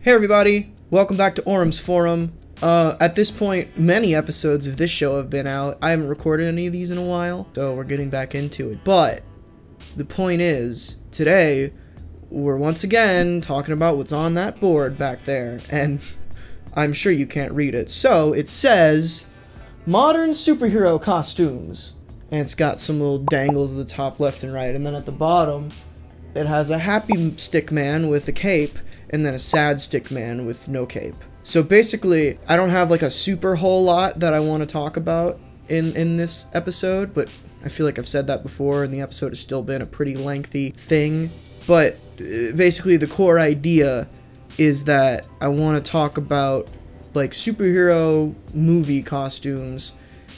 Hey everybody, welcome back to AURAM'S Forum. At this point, many episodes of this show have been out. I haven't recorded any of these in a while, so we're getting back into it. But the point is, today, we're once again talking about what's on that board back there, and I'm sure you can't read it. So, it says, modern superhero costumes. And it's got some little dangles at the top left and right, and then at the bottom, it has a happy stick man with a cape, and then a sad stick man with no cape. So basically, I don't have like a super whole lot that I want to talk about in this episode, but I feel like I've said that before, and the episode has still been a pretty lengthy thing. But basically, the core idea is that I want to talk about like superhero movie costumes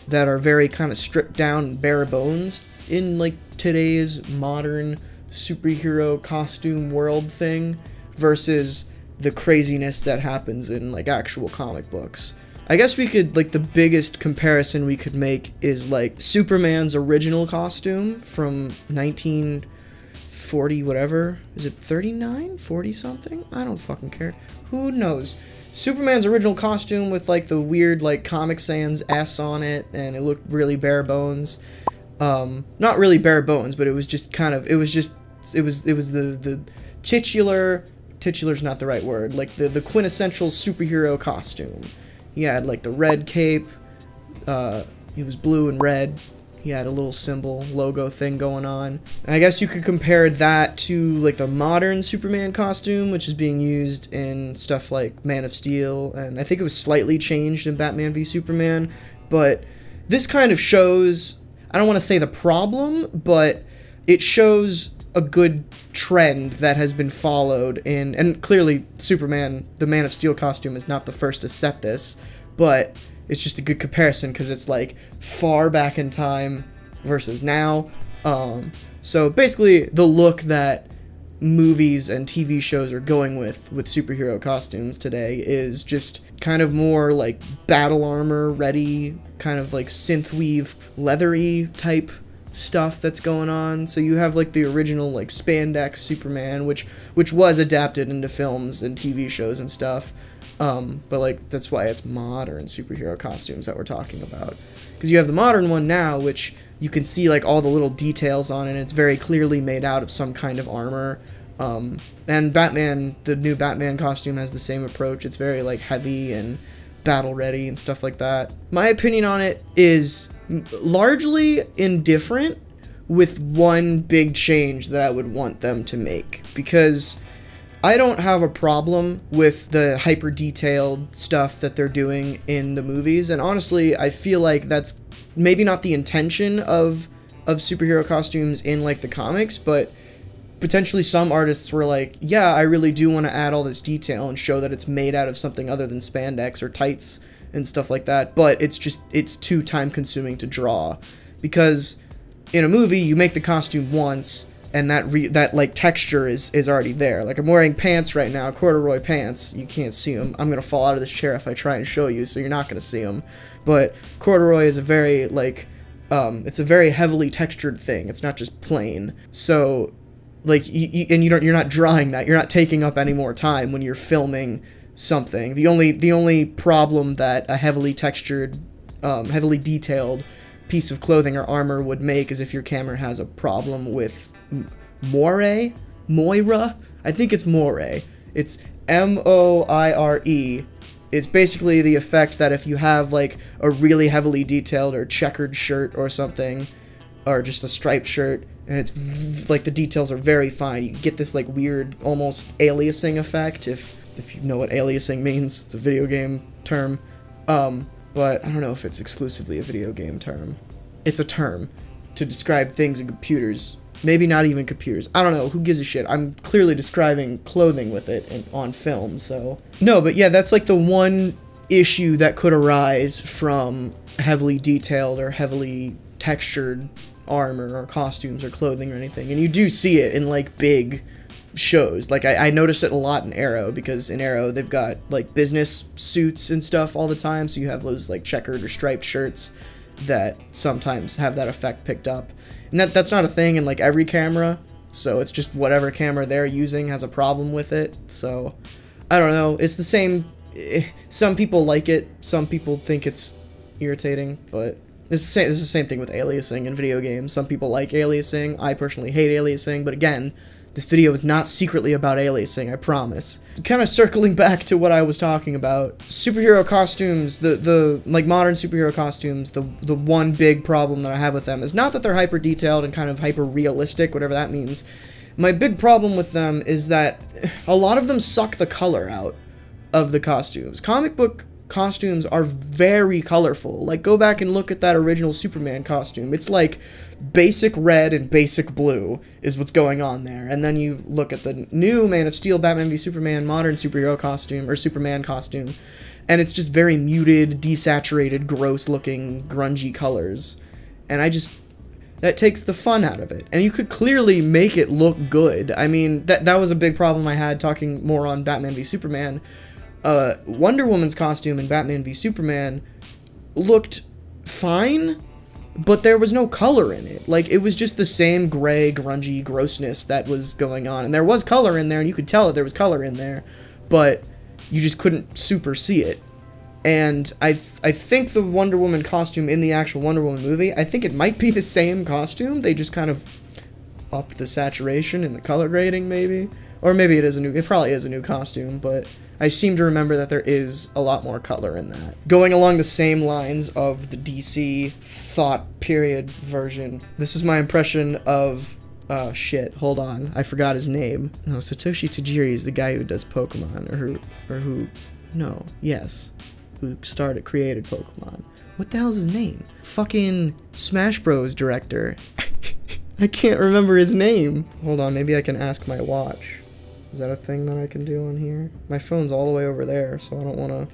that are very kind of stripped down and bare bones in like today's modern superhero costume world thing versus the craziness that happens in like actual comic books. I guess we could, like, the biggest comparison we could make is like Superman's original costume from 1940 whatever. Is it 39? 40 something? I don't fucking care. Who knows? Superman's original costume with like the weird like Comic Sans S on it, and it looked really bare bones. Not really bare bones, but it was just kind of, it was the titular's not the right word, like the quintessential superhero costume. He had like the red cape, he was blue and red, he had a little symbol, logo thing going on. I guess you could compare that to like the modern Superman costume, which is being used in stuff like Man of Steel, and I think it was slightly changed in Batman v Superman, but this kind of shows, I don't want to say the problem, but it shows a good trend that has been followed in, and clearly Superman, the Man of Steel costume, is not the first to set this, but it's just a good comparison because it's like far back in time versus now. So basically the look that movies and TV shows are going with superhero costumes today is just kind of more like battle armor ready, kind of like synthweave leathery type stuff that's going on. So you have like the original like spandex Superman, which was adapted into films and TV shows and stuff, but like that's why it's modern superhero costumes that we're talking about, because you have the modern one now, which you can see like all the little details on it, and it's very clearly made out of some kind of armor. And Batman, the new Batman costume, has the same approach. It's very like heavy and battle ready and stuff like that. My opinion on it is largely indifferent, with one big change that I would want them to make, because I don't have a problem with the hyper detailed stuff that they're doing in the movies, and honestly I feel like that's maybe not the intention of superhero costumes in like the comics, but potentially some artists were like, yeah, I really do want to add all this detail and show that it's made out of something other than spandex or tights and stuff like that, but it's too time consuming to draw, because in a movie you make the costume once and that like texture is already there. Like I'm wearing pants right now, corduroy pants. You can't see them. I'm gonna fall out of this chair if I try and show you, so you're not gonna see them. But corduroy is a very like it's a very heavily textured thing. It's not just plain. So like you're not drawing that. You're not taking up any more time when you're filming something. The only problem that a heavily textured, heavily detailed piece of clothing or armor would make is if your camera has a problem with Moire? I think it's Moire. It's M-O-I-R-E. It's basically the effect that if you have like a really heavily detailed or checkered shirt or something, or just a striped shirt, and it's like the details are very fine, you get this like weird almost aliasing effect, if you know what aliasing means. It's a video game term, but I don't know if it's exclusively a video game term. It's a term to describe things in computers. Maybe not even computers. I don't know. Who gives a shit? I'm clearly describing clothing with it on film, so. No, but yeah, that's like the one issue that could arise from heavily detailed or heavily textured armor or costumes or clothing or anything. And you do see it in like big shows. Like I noticed it a lot in Arrow, because in Arrow they've got like business suits and stuff all the time, so you have those like checkered or striped shirts that sometimes have that effect picked up. And that's not a thing in like every camera, so it's just whatever camera they're using has a problem with it. So I don't know. It's the same. Some people like it. Some people think it's irritating, but it's the same thing with aliasing in video games. Some people like aliasing. I personally hate aliasing, but again, this video is not secretly about aliasing, I promise. Kind of circling back to what I was talking about. Superhero costumes, the like modern superhero costumes, the one big problem that I have with them is not that they're hyper detailed and kind of hyper realistic, whatever that means. My big problem with them is that a lot of them suck the color out of the costumes. Comic book costumes are very colorful. Like, go back and look at that original Superman costume. It's like basic red and basic blue is what's going on there. And then you look at the new Man of Steel, Batman v Superman, modern superhero costume, or Superman costume, and it's just very muted, desaturated, gross-looking, grungy colors. And that takes the fun out of it. And you could clearly make it look good. I mean, that was a big problem I had talking more on Batman v Superman. Wonder Woman's costume in Batman v Superman looked fine, but there was no color in it. Like, it was just the same gray, grungy grossness that was going on. And there was color in there, and you could tell that there was color in there, but you just couldn't super see it. And I think the Wonder Woman costume in the actual Wonder Woman movie, I think it might be the same costume. They just kind of upped the saturation and the color grading, maybe. Or maybe it probably is a new costume, but I seem to remember that there is a lot more color in that. Going along the same lines of the DC thought period version, this is my impression of, shit, hold on, I forgot his name. No, Satoshi Tajiri is the guy who does Pokemon, who created Pokemon. What the hell's his name? Fucking Smash Bros. Director. I can't remember his name. Hold on, maybe I can ask my watch. Is that a thing that I can do on here? My phone's all the way over there, so I don't want to...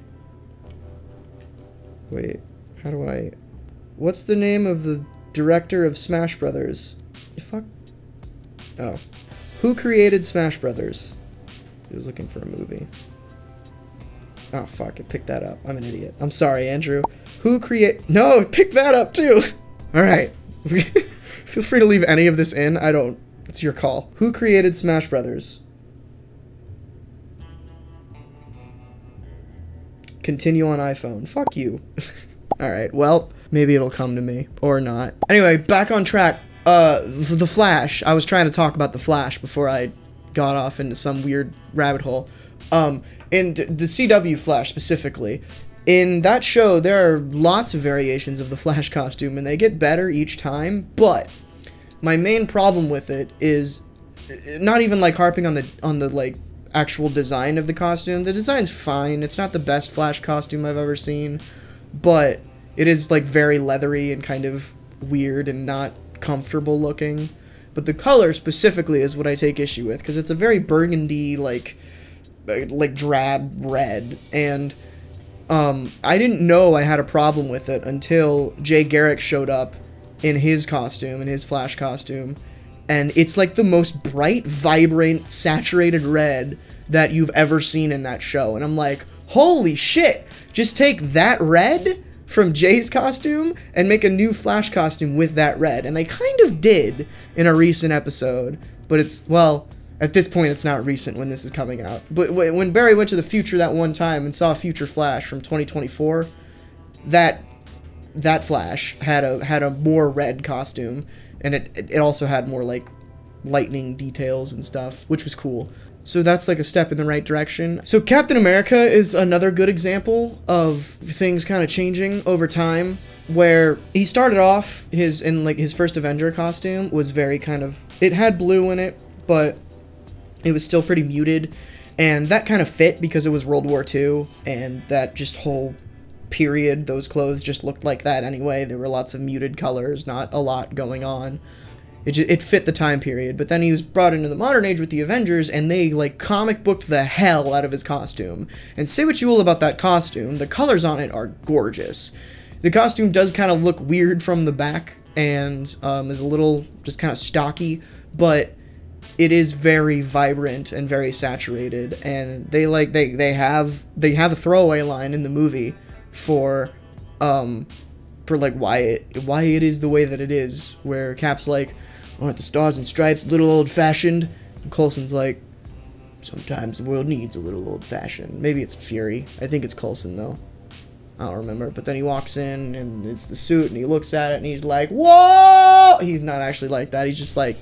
Wait, how do I... What's the name of the director of Smash Brothers? Fuck. Oh. Who created Smash Brothers? He was looking for a movie. Oh, fuck, it picked that up. I'm an idiot. I'm sorry, Andrew. No, it picked that up, too! Alright. Feel free to leave any of this in. It's your call. Who created Smash Brothers? Continue on iPhone. Fuck you. Alright, well, maybe it'll come to me. Or not. Anyway, back on track. The Flash. I was trying to talk about The Flash before I got off into some weird rabbit hole. In the CW Flash specifically, in that show, there are lots of variations of the Flash costume, and they get better each time, but my main problem with it is not even, like, harping on the like, actual design of the costume. The design's fine. It's not the best Flash costume I've ever seen, but it is, like, very leathery and kind of weird and not comfortable looking. But the color specifically is what I take issue with, because it's a very burgundy, like drab red, and I didn't know I had a problem with it until Jay Garrick showed up in his costume, in his Flash costume, and it's like the most bright, vibrant, saturated red that you've ever seen in that show, and I'm like, holy shit, just take that red from Jay's costume and make a new Flash costume with that red, and they kind of did in a recent episode, but it's, well, at this point, it's not recent when this is coming out. But when Barry went to the future that one time and saw Future Flash from 2024, that Flash had a more red costume, and it also had more, like, lightning details and stuff, which was cool. So that's, like, a step in the right direction. So Captain America is another good example of things kind of changing over time, where he started off his first Avenger costume was very kind of, it had blue in it, but it was still pretty muted, and that kind of fit because it was World War II, and that just whole period, those clothes just looked like that anyway. There were lots of muted colors, not a lot going on. It fit the time period, but then he was brought into the modern age with the Avengers, and they, like, comic booked the hell out of his costume. And say what you will about that costume, the colors on it are gorgeous. The costume does kind of look weird from the back, and is a little just kind of stocky, but it is very vibrant and very saturated, and they have a throwaway line in the movie for like why it is the way that it is, where Cap's like, aren't the stars and stripes a little old-fashioned? And Coulson's like, Sometimes the world needs a little old-fashioned. Maybe it's Fury. I think it's Coulson, though. I don't remember. But then he walks in, and it's the suit, and he looks at it, and he's like, whoa! He's not actually like that. He's just like,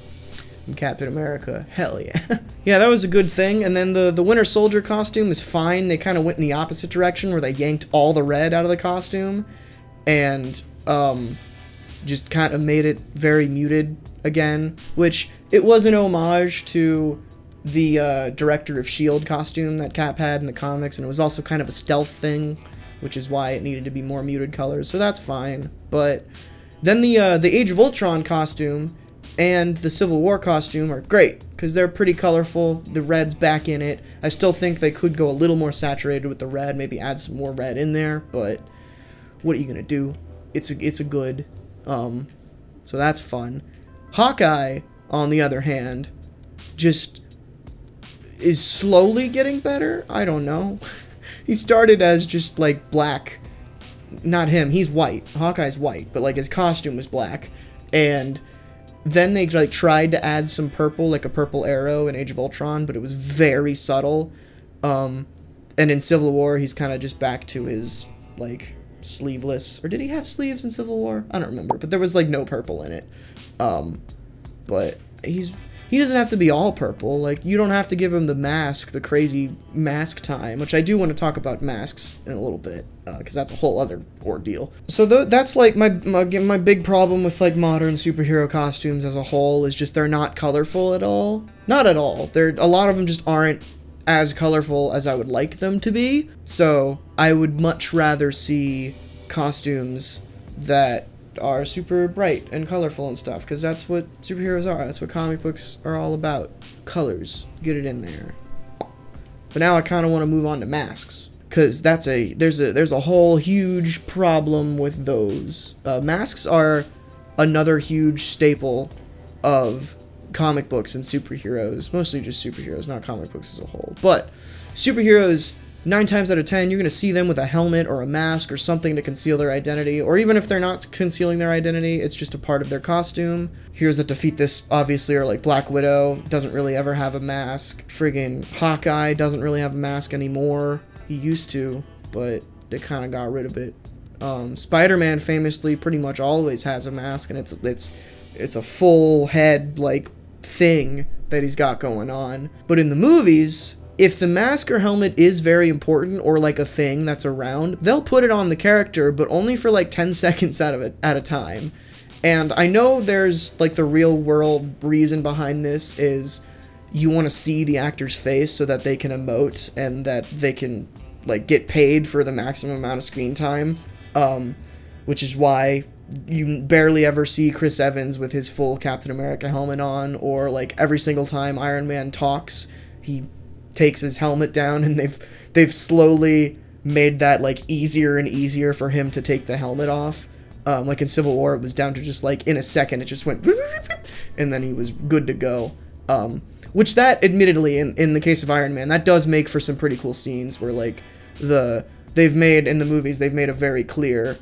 I'm Captain America. Hell yeah. Yeah, that was a good thing. And then the Winter Soldier costume is fine. They kind of went in the opposite direction, where they yanked all the red out of the costume, and just kind of made it very muted again, which it was an homage to the Director of S.H.I.E.L.D. costume that Cap had in the comics, and it was also kind of a stealth thing, which is why it needed to be more muted colors, so that's fine. But then the Age of Ultron costume and the Civil War costume are great, because they're pretty colorful, the red's back in it. I still think they could go a little more saturated with the red, maybe add some more red in there, but what are you gonna do? It's a good, so that's fun. Hawkeye, on the other hand, just is slowly getting better. I don't know. He started as just like black. Not him, he's white. Hawkeye's white, but like his costume was black. And then they like tried to add some purple, like a purple arrow in Age of Ultron, but it was very subtle. And in Civil War, he's kind of just back to his like sleeveless, or did he have sleeves in Civil War? I don't remember, but there was like no purple in it. But he doesn't have to be all purple. Like, you don't have to give him the mask, the crazy mask time, which I do want to talk about masks in a little bit, because that's a whole other ordeal. So that's like my big problem with like modern superhero costumes as a whole, is just they're not colorful at all. Not at all. A lot of them just aren't as colorful as I would like them to be. So I would much rather see costumes that are super bright and colorful and stuff, because that's what superheroes are. That's what comic books are all about. Colors. Get it in there. But now I kind of want to move on to masks, because there's a whole huge problem with those. Masks are another huge staple of comic books and superheroes. Mostly just superheroes, not comic books as a whole. But superheroes, 9 times out of 10, you're going to see them with a helmet or a mask or something to conceal their identity. Or even if they're not concealing their identity, it's just a part of their costume. Heroes that defeat this, obviously, are like Black Widow, doesn't really ever have a mask. Friggin' Hawkeye doesn't really have a mask anymore. He used to, but they kind of got rid of it. Spider-Man famously pretty much always has a mask, and it's a full head, like, thing that he's got going on. But in the movies, if the mask or helmet is very important, or like a thing that's around, they'll put it on the character, but only for like 10 seconds at a time. And I know there's like the real world reason behind this is you want to see the actor's face so that they can emote and that they can like get paid for the maximum amount of screen time, which is why you barely ever see Chris Evans with his full Captain America helmet on, or like every single time Iron Man talks, he takes his helmet down, and they've slowly made that like easier and easier for him to take the helmet off. Like in Civil War, it was down to just like in a second, it just went and then he was good to go. Which that admittedly in the case of Iron Man, that does make for some pretty cool scenes where like they've made in the movies, they've made a very clear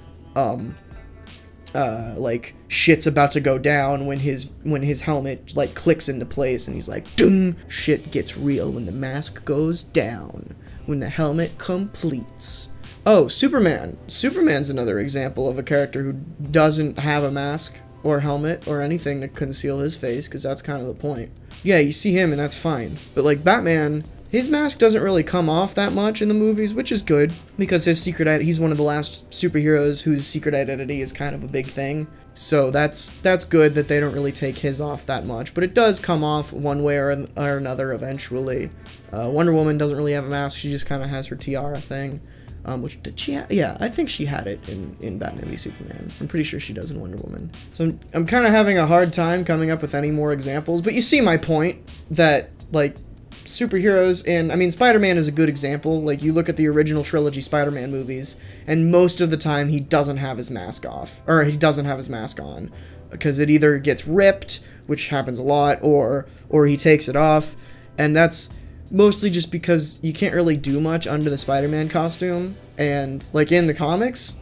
like shit's about to go down when his helmet like clicks into place, and he's like, dung, shit gets real when the mask goes down, when the helmet completes. Oh, Superman. Superman's another example of a character who doesn't have a mask or helmet or anything to conceal his face, because that's kind of the point. Yeah, you see him and that's fine. But like Batman, his mask doesn't really come off that much in the movies, which is good, because his he's one of the last superheroes whose secret identity is kind of a big thing. So that's good that they don't really take his off that much, but it does come off one way or another eventually. Wonder Woman doesn't really have a mask, she just kind of has her tiara thing. Which did she have? Yeah, I think she had it in Batman v Superman. I'm pretty sure she does in Wonder Woman. So I'm kind of having a hard time coming up with any more examples, but you see my point that like superheroes, and I mean Spider-Man is a good example. Like you look at the original trilogy Spider-Man movies, and most of the time he doesn't have his mask off, or he doesn't have his mask on, because it either gets ripped, which happens a lot, or he takes it off, and that's mostly just because you can't really do much under the Spider-Man costume. And like in the comics,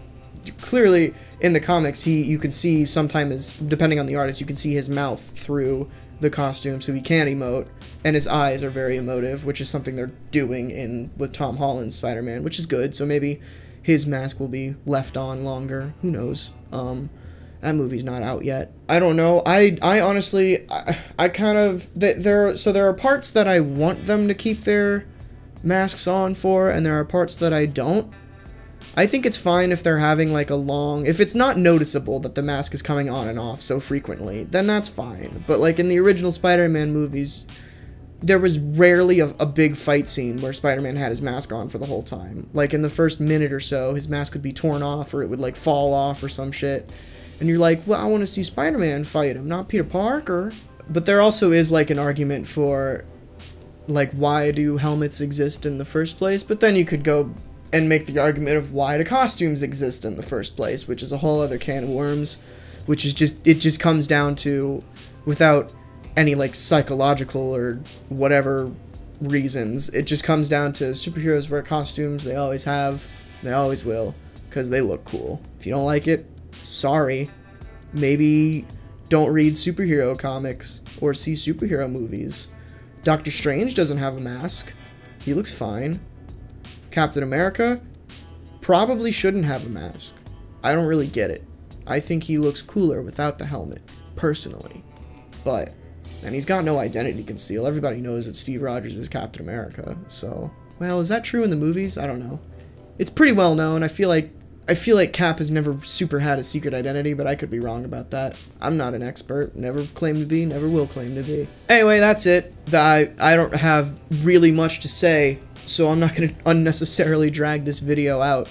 clearly in the comics you can see sometimes, depending on the artist, you can see his mouth through the costume so he can emote, and his eyes are very emotive, which is something they're doing with Tom Holland's Spider-Man, which is good. So maybe his mask will be left on longer. Who knows? That movie's not out yet. I don't know. I honestly, I kind of, there are parts that I want them to keep their masks on for, and there are parts that I don't. I think it's fine if they're having like if it's not noticeable that the mask is coming on and off so frequently, then that's fine. But like in the original Spider-Man movies, there was rarely a big fight scene where Spider-Man had his mask on for the whole time. Like in the first minute or so, his mask would be torn off, or it would like fall off or some shit. And you're like, well, I want to see Spider-Man fight him, not Peter Parker. But there also is like an argument for like, why do helmets exist in the first place? But then you could go and make the argument of why do costumes exist in the first place, which is a whole other can of worms, which is it just comes down to, without any like psychological or whatever reasons, it just comes down to superheroes wear costumes. They always have, they always will, because they look cool. If you don't like it, sorry. Maybe don't read superhero comics or see superhero movies. Doctor Strange doesn't have a mask. He looks fine. Captain America probably shouldn't have a mask. I don't really get it. I think he looks cooler without the helmet, personally. And he's got no identity to conceal. Everybody knows that Steve Rogers is Captain America, so. Well, is that true in the movies? I don't know. It's pretty well known. I feel like Cap has never super had a secret identity, but I could be wrong about that. I'm not an expert. Never claimed to be, never will claim to be. Anyway, that's it. I don't have really much to say, so I'm not going to unnecessarily drag this video out.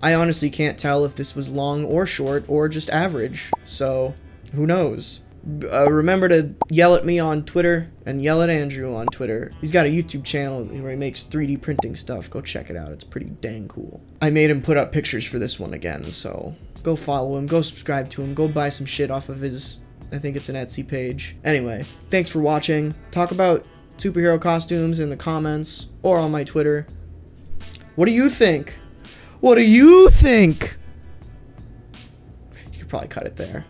I honestly can't tell if this was long or short or just average, so who knows? Remember to yell at me on Twitter and yell at Andrew on Twitter. He's got a YouTube channel where he makes 3D printing stuff. Go check it out. It's pretty dang cool. I made him put up pictures for this one again, so go follow him, go subscribe to him, go buy some shit off of his, I think it's an Etsy page. Anyway, thanks for watching. Talk about superhero costumes in the comments or on my Twitter. What do you think? What do you think? You could probably cut it there.